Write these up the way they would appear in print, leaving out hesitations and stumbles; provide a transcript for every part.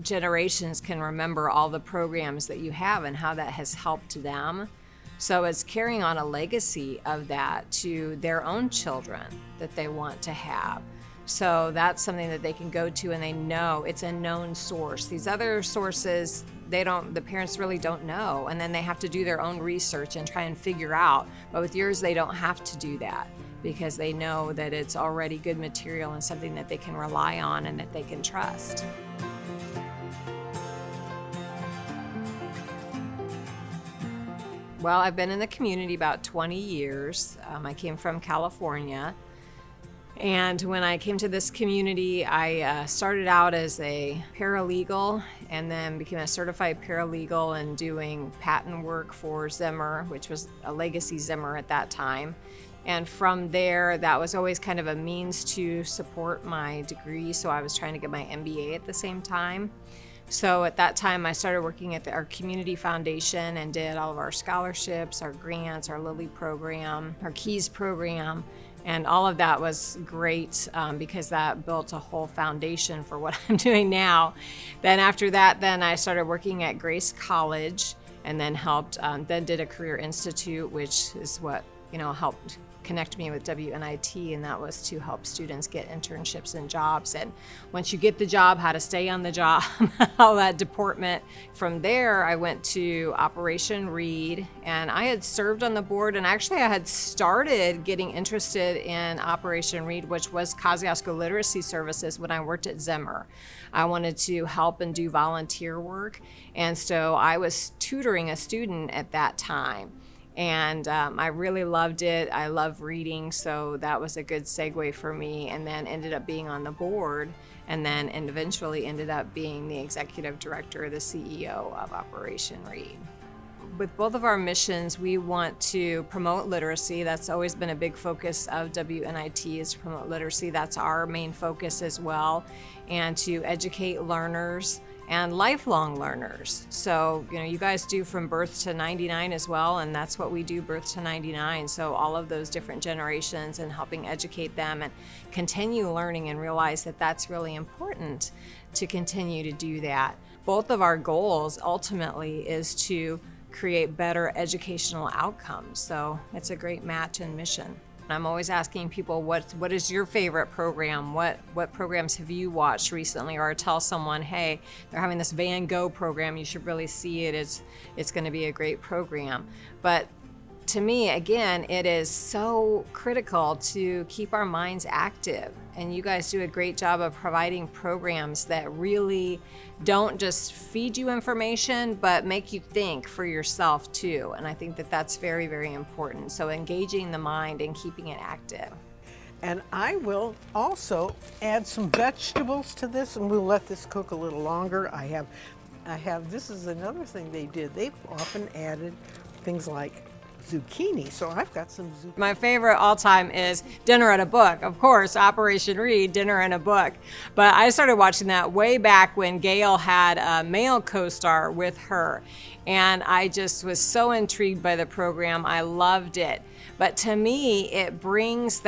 generations can remember all the programs that you have and how that has helped them. So it's carrying on a legacy of that to their own children that they want to have. So that's something that they can go to and they know it's a known source. These other sources, the parents really don't know, and then they have to do their own research and try and figure out. But with yours, they don't have to do that because they know that it's already good material and something that they can rely on and that they can trust. Well, I've been in the community about 20 years. I came from California. And when I came to this community, I started out as a paralegal and then became a certified paralegal and doing patent work for Zimmer, which was a legacy Zimmer at that time. And from there, that was always kind of a means to support my degree. So I was trying to get my MBA at the same time. So at that time, I started working at our community foundation and did all of our scholarships, our grants, our Lilly program, our Keys program. And all of that was great because that built a whole foundation for what I'm doing now. Then after that, I started working at Grace College and then then did a Career Institute, which is what, helped connect me with WNIT, and that was to help students get internships and jobs. And once you get the job, how to stay on the job, all that deportment. From there, I went to Operation Read, and I had served on the board, and actually I had started getting interested in Operation Read, which was Kosciuszko Literacy Services, when I worked at Zimmer. I wanted to help and do volunteer work, and so I was tutoring a student at that time. And I really loved it. I love reading, so that was a good segue for me, and then ended up being on the board, and eventually ended up being the executive director, the CEO of Operation Read. With both of our missions, we want to promote literacy. That's always been a big focus of WNIT, is to promote literacy. That's our main focus as well, and to educate learners and lifelong learners. So, you guys do from birth to 99 as well, and that's what we do, birth to 99. So all of those different generations and helping educate them and continue learning and realize that that's really important to continue to do that. Both of our goals ultimately is to create better educational outcomes. So it's a great match and mission. I'm always asking people, what is your favorite program? What programs have you watched recently? Or tell someone, hey, they're having this Van Gogh program, you should really see it. It's going to be a great program. But to me, again, it is so critical to keep our minds active. And you guys do a great job of providing programs that really don't just feed you information, but make you think for yourself too. And I think that that's very, very important. So engaging the mind and keeping it active. And I will also add some vegetables to this, and we'll let this cook a little longer. I have, this is another thing they did. They've often added things like zucchini, so I've got some zucchini. My favorite all time is Dinner and a Book. Of course, Operation Read, Dinner and a Book. But I started watching that way back when Gail had a male co-star with her. And I just was so intrigued by the program. I loved it. But to me, it brings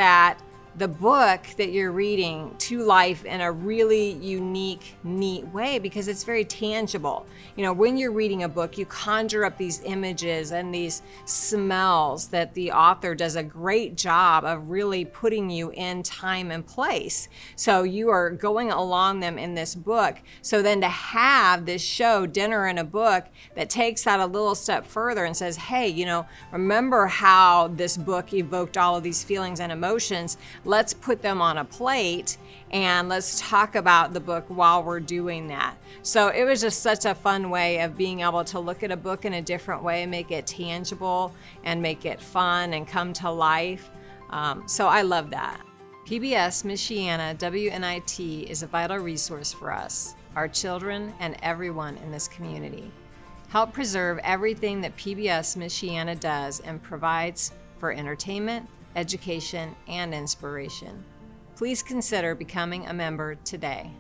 the book that you're reading to life in a really unique, neat way, because it's very tangible. When you're reading a book, you conjure up these images and these smells that the author does a great job of really putting you in time and place. So you are going along them in this book. So then to have this show, Dinner and a Book, that takes that a little step further and says, hey, remember how this book evoked all of these feelings and emotions? Let's put them on a plate and let's talk about the book while we're doing that. So it was just such a fun way of being able to look at a book in a different way, make it tangible and make it fun and come to life. So I love that. PBS Michiana WNIT is a vital resource for us, our children, and everyone in this community. Help preserve everything that PBS Michiana does and provides for entertainment, education, and inspiration. Please consider becoming a member today.